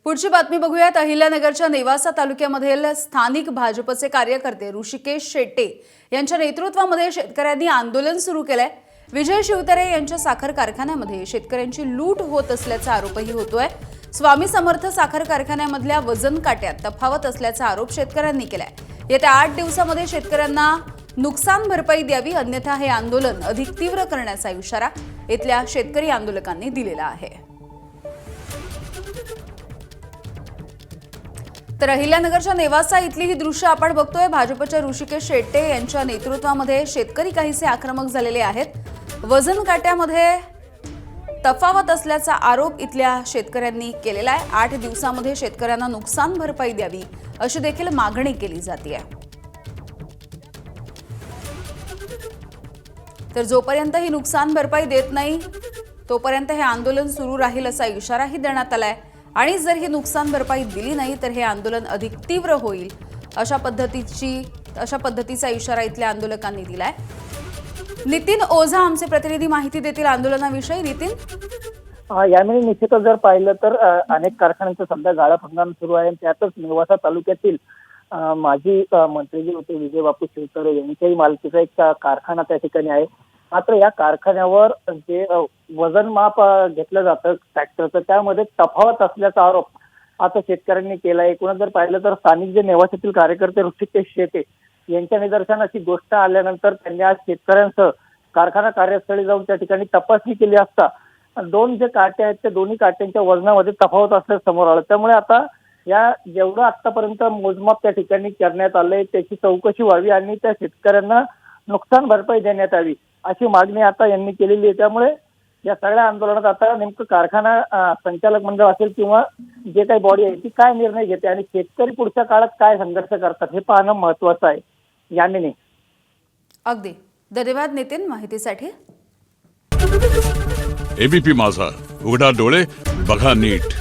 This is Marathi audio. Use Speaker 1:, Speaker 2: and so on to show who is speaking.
Speaker 1: पुढची बातमी बघूयात। अहिल्यानगरच्या नेवासा तालुक्यामधील स्थानिक भाजपचे कार्यकर्ते ऋषिकेश शेट्टे यांच्या नेतृत्वामध्ये शेतकऱ्यांनी आंदोलन सुरू केलंय। विजय शिवतारे यांच्या साखर कारखान्यामध्ये शेतकऱ्यांची लूट होत असल्याचा आरोपही होतोय। स्वामी समर्थ साखर कारखान्यामधल्या वजन काट्यात तफावत असल्याचा आरोप शेतकऱ्यांनी केलाय। येत्या 8 दिवसांमध्ये शेतकऱ्यांना नुकसान भरपाई द्यावी, अन्यथा हे आंदोलन अधिक तीव्र करण्याचा इशारा इथल्या शेतकरी आंदोलकांनी दिलेला आहे। तर अहिल्यानगरच्या नेवासा इथली ही दृश्य आपण बघतोय। भाजपच्या ऋषिकेश शेट्टे यांच्या नेतृत्वामध्ये शेतकरी काहीसे आक्रमक झालेले आहेत। वजन काट्यामध्ये तफावत असल्याचा आरोप इथल्या शेतकऱ्यांनी केलेला आहे। 8 दिवसांमध्ये शेतकऱ्यांना नुकसान भरपाई द्यावी अशी देखील मागणी केली जाते। तर जोपर्यंत ही नुकसान भरपाई देत नाही तोपर्यंत हे आंदोलन सुरू राहील असा इशाराही देण्यात आलाय। आणि जर ही नुकसान भरपाई दिली नाही तर हे आंदोलन अधिक तीव्र होईल अशा पद्धतीचा इशारा इथल्या आंदोलकांनी दिलाय। नितीन ओझा आमचे प्रतिनिधी माहिती देतील आंदोलनाविषयी। नितीन,
Speaker 2: यावेळी निश्चितच जर पाहिलं तर अनेक कारखान्यांचं सध्या गाळप हंगाम सुरू आहे। त्यातच नेवासा तालुक्यातील माजी मंत्री जे होते विजय बापू शिवतारे यांच्याही मालकीचा एक कारखाना त्या ठिकाणी आहे। मात्र या कारखान्यावर जे वजनमाप घेतलं जातं ट्रॅक्टरचं, त्यामध्ये तफावत असल्याचा आरोप आता शेतकऱ्यांनी केला आहे। एकूणच जर पाहिलं तर स्थानिक जे नेवासातील कार्यकर्ते ऋषिकेश शेट्टे यांच्या निदर्शनास अशी गोष्ट आल्यानंतर त्यांनी आज शेतकऱ्यांसह कारखाना कार्यस्थळी जाऊन त्या ठिकाणी तपासणी केली असता 2 जे काटे आहेत त्या दोन्ही काट्यांच्या वजनामध्ये तफावत असल्याचं समोर आलं। त्यामुळे आता या जेवढं आतापर्यंत मोजमाप त्या ठिकाणी करण्यात आलंय त्याची चौकशी व्हावी आणि त्या शेतकऱ्यांना नुकसान भरपाई देण्यात यावी अशी मागणी आता यांनी केलेली आहे। त्यामुळे या सगळ्या आंदोलनात आता नेमकं कारखाना संचालक मंडळ असेल किंवा जे काही बॉडी आहे ती काय निर्णय घेते आणि शेतकरी पुढच्या काळात काय संघर्ष करतात हे पाहणं महत्वाचं आहे। याने
Speaker 1: अगदी धन्यवाद नितीन माहितीसाठी।
Speaker 3: एबीपी माझा, उघडा डोळे बघा नीट।